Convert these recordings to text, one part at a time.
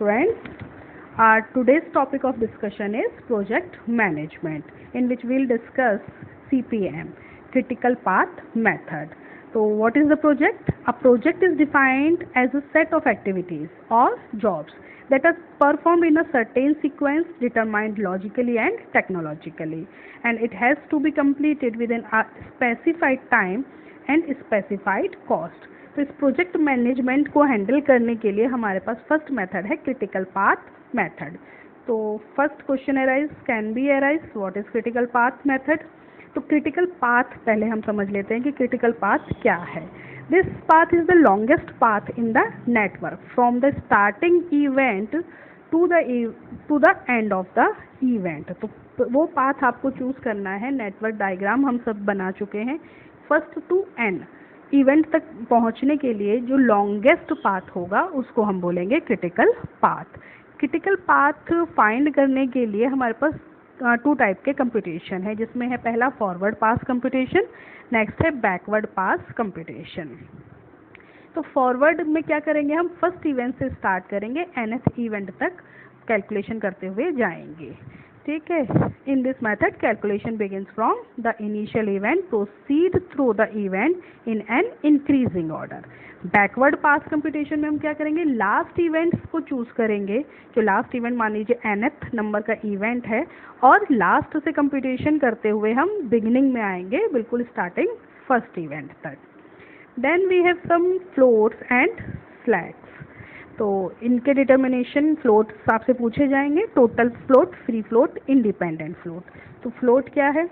students. Our today's topic of discussion is project management, in which we'll discuss CPM, critical path method. So what is the project? A project is defined as a set of activities or jobs that are performed in a certain sequence determined logically and technologically, and it has to be completed within a specified time and specified cost. तो इस project management को handle करने के लिए हमारे पास first method है critical path method. तो first question arise can be arise what is critical path method. तो क्रिटिकल पाथ पहले हम समझ लेते हैं कि क्रिटिकल पाथ क्या है. This path is the longest path in the network from the starting event to the end of the event. तो वो पाथ आपको चूज करना है. नेटवर्क डायग्राम हम सब बना चुके हैं. फर्स्ट टू एंड इवेंट तक पहुंचने के लिए जो लॉन्गेस्ट पाथ होगा उसको हम बोलेंगे critical path. Critical path find करने के लिए हमारे पास टू टाइप के कंप्यूटेशन है, जिसमें है पहला फॉरवर्ड पास कंप्यूटेशन, नेक्स्ट है बैकवर्ड पास कंप्यूटेशन. तो फॉरवर्ड में क्या करेंगे, हम फर्स्ट इवेंट से स्टार्ट करेंगे, nth इवेंट तक कैलकुलेशन करते हुए जाएंगे. ठीक है. In this method calculation begins from the initial event, proceed through the event in an increasing order. Backward pass computation में हम क्या करेंगे, लास्ट इवेंट्स को चूज करेंगे. जो लास्ट इवेंट मान लीजिए nth नंबर का इवेंट है, और लास्ट से कंप्यूटेशन करते हुए हम बिगिनिंग में आएंगे, बिल्कुल स्टार्टिंग फर्स्ट इवेंट तक. Then we have some floats and slacks. तो इनके डिटर्मिनेशन फ्लोट्स आपसे पूछे जाएंगे. Total float, free float, independent float. तो फ्लोट क्या है?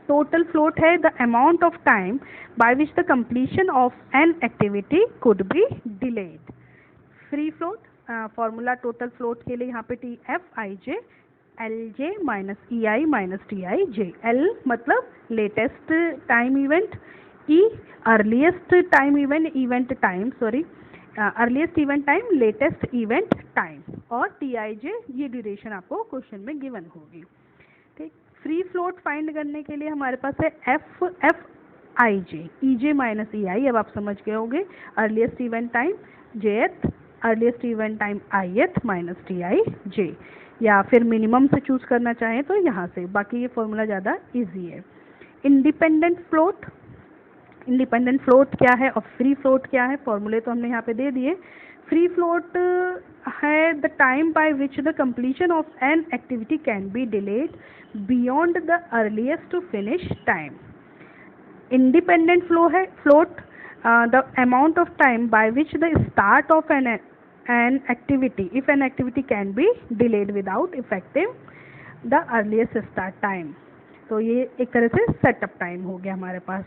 टोटल फ्लोट है the amount of time by which the completion of an activity could be delayed. Free float formula total float के लिए यहाँ पे TFIJ LJ minus EI minus TIJ. L मतलब latest time event, E earliest time event time earliest event time, latest event time, और TIJ ये duration आपको question में given होगी. ठीक. फ्री फ्लोट फाइंड करने के लिए हमारे पास है FIJ EJ माइनस EI. अब आप समझ गए होंगे. Earliest event time JH, earliest event time IH minus TIJ, या फिर मिनिमम से चूज करना चाहें तो यहाँ से. बाकी ये फॉर्मूला ज़्यादा इजी है. इंडिपेंडेंट फ्लोट, इंडिपेंडेंट फ्लोट क्या है और फ्री फ्लोट क्या है, फॉर्मूले तो हमने यहाँ पे दे दिए. फ्री फ्लोट है the time by which the completion of an activity can be delayed beyond the earliest finish time. Independent float the amount of time by which the start of an activity, if an activity can be delayed without effective the earliest start time. तो ये एक तरह से setup time हो गया हमारे पास.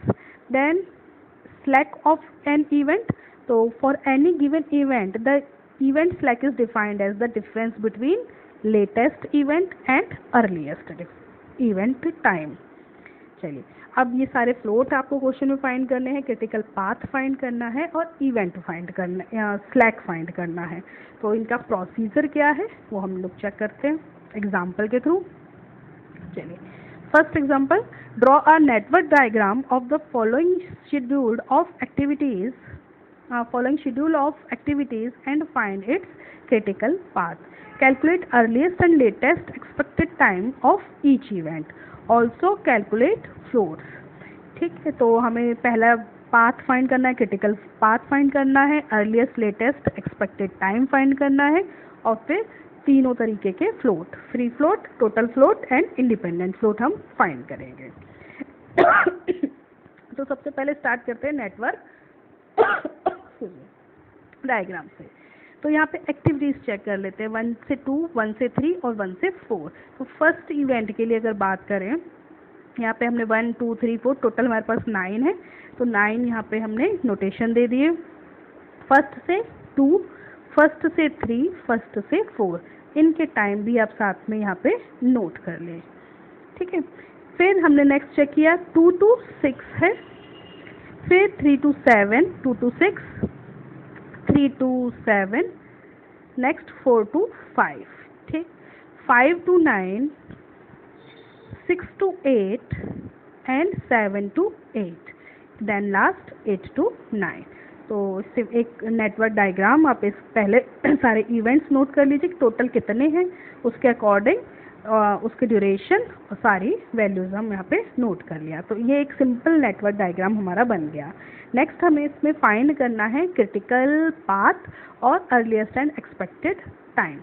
Then slack of an event. तो for any given event the event slack is defined as the difference between latest event and earliest event time. चलिए, अब ये सारे फ्लोट आपको क्वेश्चन में फाइंड करने हैं, क्रिटिकल पाथ फाइंड करना है और इवेंट फाइंड करना या स्लैक फाइंड करना है. तो इनका प्रोसीजर क्या है वो हम लोग चेक करते हैं एग्जाम्पल के थ्रू. चलिए, first example, draw a network diagram of the following schedule of activities and find its critical path. Calculate earliest and latest expected time of each event. Also calculate floats. ठीक है. तो हमें पहला path find करना है, critical path find करना है, earliest latest expected time find करना है, और फिर तीनों तरीके के float, free float, total float and independent float हम फाइंड करेंगे. तो सबसे पहले स्टार्ट करते हैं नेटवर्क डायग्राम से. तो यहाँ पे एक्टिविटीज चेक कर लेते हैं. 1 से 2, 1 से 3 और 1 से 4. तो फर्स्ट इवेंट के लिए अगर बात करें, यहाँ पे हमने 1 2 3 4 टोटल हमारे पास 9 है. तो 9 यहाँ पे हमने नोटेशन दे दिए. फर्स्ट से 2, फर्स्ट से 3, फर्स्ट से 4, इनके टाइम भी आप साथ में यहाँ पे नोट कर लें. ठीक है. फिर हमने नेक्स्ट चेक किया 2 to 6 है, फिर 3 to 7, 2 to 6, 3 to 7, next 4 to 5. ठीक. 5 to 9, 6 to 8 and 7 to 8, then last 8 to 9. तो सिर्फ एक नेटवर्क डायग्राम आप इस पहले सारे इवेंट्स नोट कर लीजिए कि टोटल कितने हैं, उसके अकॉर्डिंग उसकी ड्यूरेशन और सारी वैल्यूज़ हम यहाँ पे नोट कर लिया। तो ये एक सिंपल नेटवर्क डायग्राम हमारा बन गया। नेक्स्ट हमें इसमें फाइंड करना है क्रिटिकल पाथ और अर्लीस्ट एंड एक्सपेक्टेड टाइम।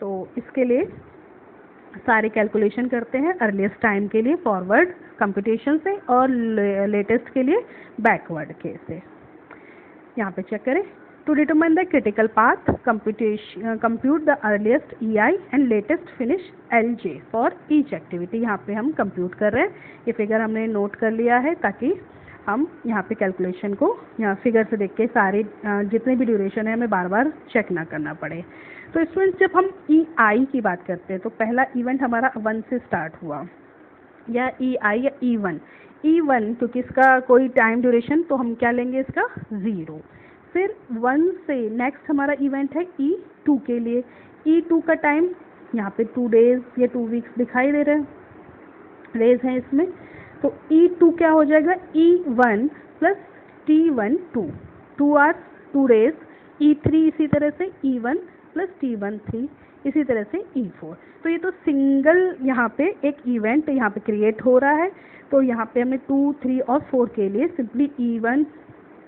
तो इसके लिए सारे कैलकुलेशन करते हैं, अर्लीस्ट टाइम के लिए फॉरवर्ड कंप्यूटेशन से और लेटेस्ट के लिए बैकवर्ड के से। यहाँ पे चेक करें, to determine the critical path compute the earliest EI and latest finish LJ for each activity. यहाँ पे हम कंप्यूट कर रहे हैं, ये फिगर हमने नोट कर लिया है ताकि हम यहाँ पे कैलकुलेशन को यहाँ फिगर से देख के सारे जितने भी ड्यूरेशन है हमें बार बार चेक ना करना पड़े। तो स्टूडेंट्स जब हम EI की बात करते हैं तो पहला इवेंट हमारा 1 से स्टार्ट हुआ, या EI या E1। E1 क्योंकि इसका कोई टाइम ड्यूरेशन, तो हम क्या लेंगे इसका 0। फिर 1 से नेक्स्ट हमारा इवेंट है E2 के लिए। E2 का टाइम यहाँ पे 2 डेज या 2 वीक्स दिखाई दे रहे हैं, डेज हैं इसमें। तो E2 क्या हो जाएगा, E1 plus T1 2 hours 2 days. E3 इसी तरह से E1 प्लस T1 3, इसी तरह से E4। तो ये तो सिंगल यहाँ पे एक इवेंट यहाँ पे क्रिएट हो रहा है। तो यहाँ पे हमने 2, 3 और 4 के लिए simply E1,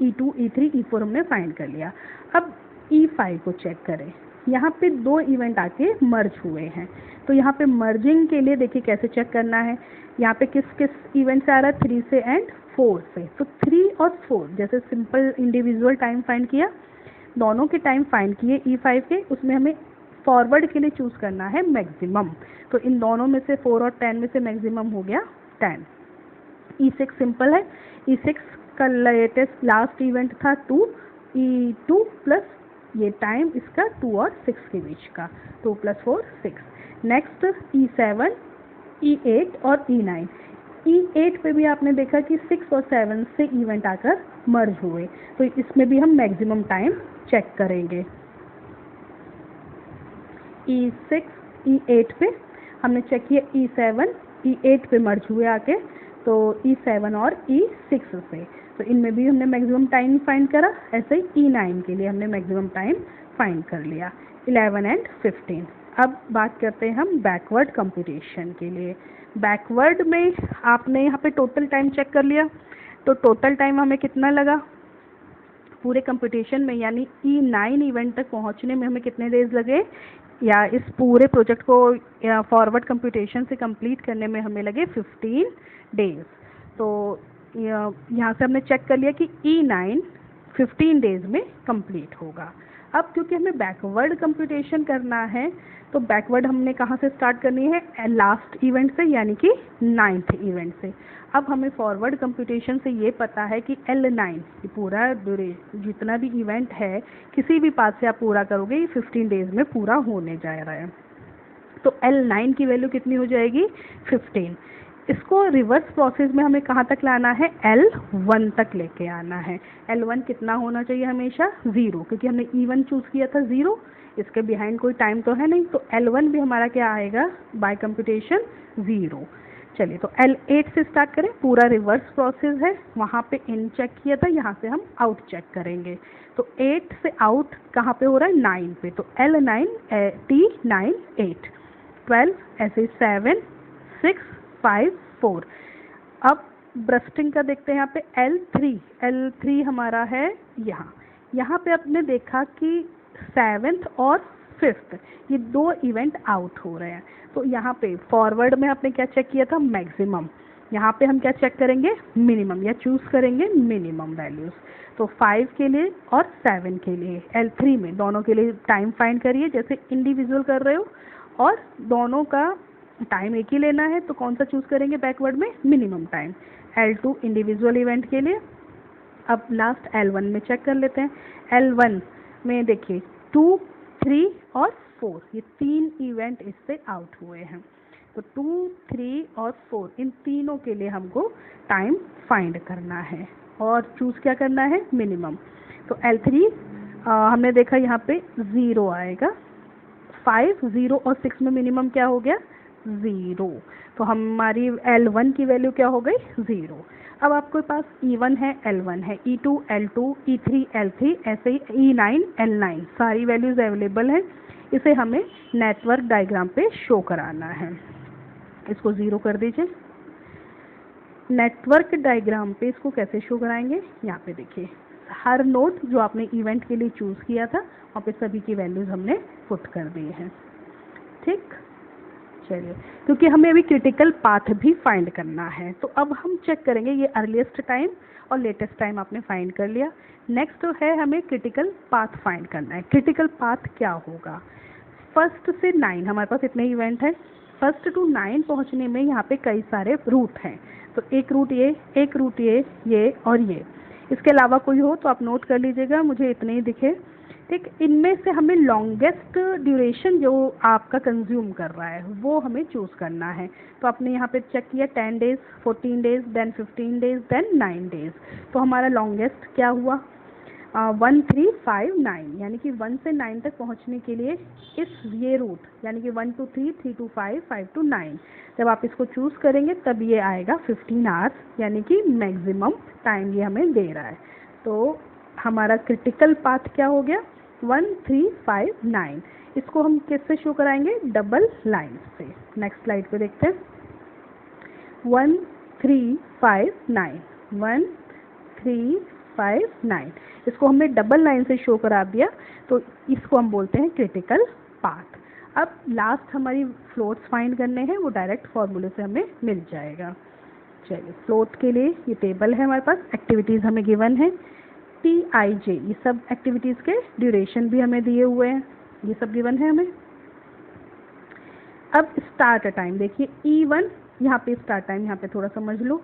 E2, E3, E4 हमने फाइंड कर लिया। अब E5 को चेक करें, यहाँ पे 2 इवेंट आके मर्ज हुए हैं। तो यहाँ पे मर्जिंग के लिए देखिए कैसे चेक करना है। यहाँ पे किस किस इवेंट से आ रहा है, 3 से एंड 4 से। तो 3 और 4 जैसे सिंपल इंडिविजुअल टाइम फाइंड किया, दोनों के टाइम फाइंड किए E5 के, उसमें हमें फॉरवर्ड के लिए चूज़ करना है मैक्सिमम। तो इन दोनों में से 4 और 10 में से मैक्सिमम हो गया 10। E6 सिंपल है, E6 का लेटेस्ट लास्ट इवेंट था 2, E2 प्लस ये टाइम इसका 2 और 6 के बीच का, 2 + 4 6। नेक्स्ट E7, E8 और E9। E8 पे भी आपने देखा कि 6 और 7 से इवेंट आकर मर्ज हुए, तो इसमें भी हम मैक्सिमम टाइम चेक करेंगे। E6, E8 पे हमने चेक किया, E7, E8 पे मर्ज हुए आके, तो E7 और E6 से, तो इनमें भी हमने मैक्सिमम टाइम फाइंड करा। ऐसे ही E9 के लिए हमने मैक्सिमम टाइम फाइंड कर लिया, 11 एंड 15। अब बात करते हैं हम बैकवर्ड कंप्यूटेशन के लिए। बैकवर्ड में आपने यहाँ पे टोटल टाइम चेक कर लिया, तो टोटल टाइम हमें कितना लगा पूरे कंप्यूटेशन में, यानी E9 इवेंट तक पहुँचने में हमें कितने डेज लगे, या इस पूरे प्रोजेक्ट को फॉरवर्ड कंप्यूटेशन से कंप्लीट करने में हमें लगे 15 डेज। तो यहाँ से हमने चेक कर लिया कि E9 15 डेज में कंप्लीट होगा। अब क्योंकि हमें बैकवर्ड कंप्यूटेशन करना है, तो बैकवर्ड हमने कहाँ से स्टार्ट करनी है, लास्ट इवेंट से, यानी कि 9th इवेंट से। अब हमें फॉरवर्ड कंप्यूटेशन से ये पता है कि L9 पूरा जितना भी इवेंट है किसी भी पाथ से आप पूरा करोगे, ये 15 डेज में पूरा होने जा रहा है। तो L9 की वैल्यू कितनी हो जाएगी, 15। इसको रिवर्स प्रोसेस में हमें कहाँ तक लाना है, L1 तक लेके आना है। L1 कितना होना चाहिए, हमेशा 0, क्योंकि हमने E1 चूज़ किया था 0, इसके बिहाइंड कोई टाइम तो है नहीं, तो L1 भी हमारा क्या आएगा बाय कंप्यूटेशन 0। चलिए, तो L8 से स्टार्ट करें, पूरा रिवर्स प्रोसेस है। वहाँ पे इन चेक किया था, यहाँ से हम आउट चेक करेंगे। तो 8 से आउट कहाँ पे हो रहा है, 9 पे, तो L9 T9 8, 12 ऐसे 7 6 5 4। अब ब्रस्टिंग का देखते हैं, यहाँ पे L3 हमारा है यहाँ पे आपने देखा कि 7th और 5th ये 2 इवेंट आउट हो रहे हैं। तो यहाँ पे फॉरवर्ड में आपने क्या चेक किया था, मैक्सिमम। यहाँ पे हम क्या चेक करेंगे, मिनिमम, या चूज़ करेंगे मिनिमम वैल्यूज़। तो 5 के लिए और 7 के लिए L3 में दोनों के लिए टाइम फाइंड करिए, जैसे इंडिविजुअल कर रहे हो, और दोनों का टाइम एक ही लेना है, तो कौन सा चूज़ करेंगे बैकवर्ड में, minimum time. L2 individual event के लिए। अब लास्ट L1 में चेक कर लेते हैं। L1 में देखिए 2, 3 और 4 ये 3 इवेंट इससे आउट हुए हैं। तो 2, 3 और 4 इन तीनों के लिए हमको टाइम फाइंड करना है और चूज़ क्या करना है, मिनिमम। तो L3 हमने देखा यहाँ पे 0 आएगा, 5, 0 और 6 में मिनिमम क्या हो गया, 0। तो हमारी L1 की वैल्यू क्या हो गई 0। अब आपके पास E1 है, L1 है, E2 L2, E3 L3, ऐसे ही E9 L9 सारी वैल्यूज़ अवेलेबल हैं। इसे हमें नेटवर्क डायग्राम पे शो कराना है। इसको 0 कर दीजिए। नेटवर्क डायग्राम पे इसको कैसे शो कराएंगे, यहाँ पे देखिए हर नोड जो आपने इवेंट के लिए चूज़ किया था वहाँ पे सभी की वैल्यूज़ हमने पुट कर दी हैं। ठीक, चलिए, क्योंकि हमें अभी क्रिटिकल पाथ भी फाइंड करना है, तो अब हम चेक करेंगे। ये अर्लीस्ट टाइम और लेटेस्ट टाइम आपने फाइंड कर लिया। नेक्स्ट तो है हमें क्रिटिकल पाथ फाइंड करना है। क्रिटिकल पाथ क्या होगा, फर्स्ट से 9 हमारे पास इतने इवेंट है। फर्स्ट टू 9 पहुंचने में यहाँ पे कई सारे रूट हैं, तो एक रूट ये, एक रूट ये और ये। इसके अलावा कोई हो तो आप नोट कर लीजिएगा, मुझे इतने ही दिखे। ठीक, इनमें से हमें लॉन्गेस्ट ड्यूरेशन जो आपका कंज्यूम कर रहा है वो हमें चूज़ करना है। तो आपने यहाँ पे चेक किया 10 days, 14 days, then 15 days, then 9 days. तो हमारा लॉन्गेस्ट क्या हुआ 1359, यानी कि 1 से 9 तक पहुंचने के लिए ये रूट यानी कि 1 to 3, 3 to 5, 5 to 9 जब आप इसको चूज़ करेंगे तब ये आएगा 15 आवर्स, यानी कि मैक्सिमम टाइम ये हमें दे रहा है। तो हमारा क्रिटिकल पाथ क्या हो गया 1359। इसको हम किससे शो कराएंगे, डबल लाइन से। नेक्स्ट स्लाइड पे देखते हैं 1359, 1359। इसको हमने डबल लाइन से शो करा दिया, तो इसको हम बोलते हैं क्रिटिकल पाथ। अब लास्ट हमारी फ्लोट्स फाइंड करने हैं, वो डायरेक्ट फॉर्मूले से हमें मिल जाएगा। चलिए, फ्लोट के लिए ये टेबल है हमारे पास, एक्टिविटीज़ हमें गिवन है, TIJ, ये सब एक्टिविटीज़ के ड्यूरेशन भी हमें दिए हुए हैं, ये सब गिवन है हमें। अब स्टार्ट टाइम देखिए E1, यहाँ पे स्टार्ट टाइम यहाँ पे थोड़ा समझ लो।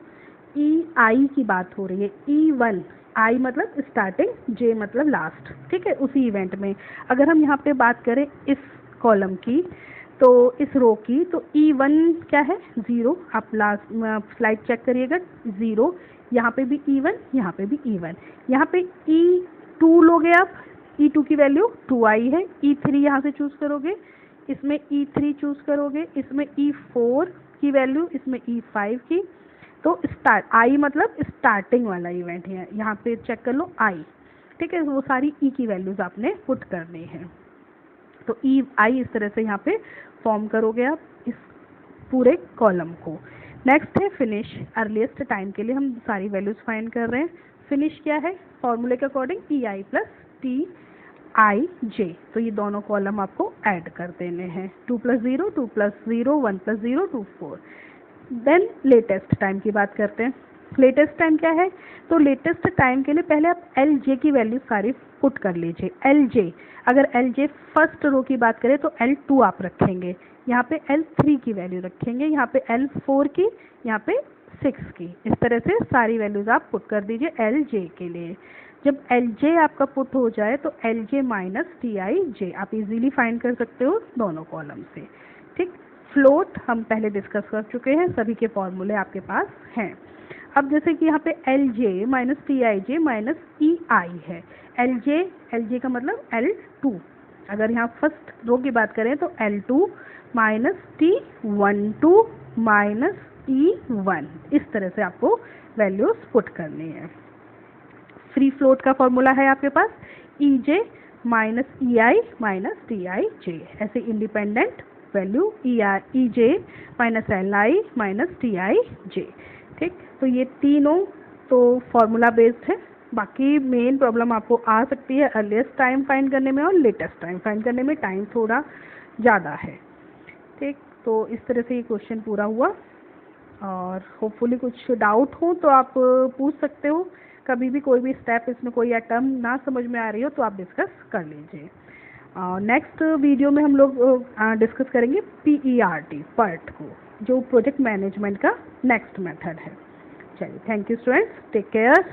EI की बात हो रही है, E1, I मतलब स्टार्टिंग, J मतलब लास्ट। ठीक है, उसी इवेंट में अगर हम यहाँ पे बात करें इस कॉलम की, तो इस रो की, तो E1 क्या है 0। आप लास्ट स्लाइड चेक करिएगा 0, यहाँ पे भी E1, यहाँ पे भी E1। यहाँ पे E2 लोगे आप, E2 की वैल्यू 2i है। E3 यहाँ से चूज़ करोगे, इसमें E3 चूज़ करोगे, इसमें E4 की वैल्यू, इसमें E5 की। तो स्टार्ट आई मतलब स्टार्टिंग वाला इवेंट है, यहाँ पे चेक कर लो आई। ठीक है, वो सारी ई की वैल्यूज़ आपने पुट करनी है। तो ई आई इस तरह से यहाँ पे फॉर्म करोगे आप इस पूरे कॉलम को। नेक्स्ट है फिनिश, अर्लीस्ट टाइम के लिए हम सारी वैल्यूज़ फाइंड कर रहे हैं। फिनिश क्या है, फॉर्मूले के अकॉर्डिंग EI प्लस TIJ। तो ये दोनों कॉलम आपको ऐड कर देने हैं, 2 + 0, 2 + 0, 1 + 0, 2 4। देन लेटेस्ट टाइम की बात करते हैं। लेटेस्ट टाइम क्या है, तो लेटेस्ट टाइम के लिए पहले आप LJ की वैल्यू सारी पुट कर लीजिए। LJ, अगर LJ फर्स्ट रो की बात करें तो L2 आप रखेंगे, यहाँ पे L3 की वैल्यू रखेंगे, यहाँ पे L4 की, यहाँ पे 6 की। इस तरह से सारी वैल्यूज़ आप पुट कर दीजिए LJ के लिए। जब LJ आपका पुट हो जाए तो LJ माइनस TIJ आप इजीली फाइंड कर सकते हो दोनों कॉलम से। ठीक, फ्लोट हम पहले डिस्कस कर चुके हैं, सभी के फॉर्मूले आपके पास हैं। अब जैसे कि यहाँ पे LJ minus TIJ minus EI है, LJ का मतलब L2। अगर यहाँ फर्स्ट रो की बात करें तो L2 minus T12 minus E1, इस तरह से आपको वैल्यूज पुट करनी है। फ्री फ्लोट का फॉर्मूला है आपके पास EJ minus EI minus TIJ, ऐसे independent value EJ minus LI minus TIJ। ठीक, तो ये तीनों तो फॉर्मूला बेस्ड है। बाकी मेन प्रॉब्लम आपको आ सकती है अर्लीस्ट टाइम फाइंड करने में और लेटेस्ट टाइम फाइंड करने में, टाइम थोड़ा ज़्यादा है। ठीक, तो इस तरह से ये क्वेश्चन पूरा हुआ, और होपफुली कुछ डाउट हो तो आप पूछ सकते हो। कभी भी कोई भी स्टेप इसमें कोई या टर्म ना समझ में आ रही हो तो आप डिस्कस कर लीजिए। नेक्स्ट वीडियो में हम लोग डिस्कस करेंगे PERT को, जो प्रोजेक्ट मैनेजमेंट का नेक्स्ट मेथड है। चलिए, thank you students, take care.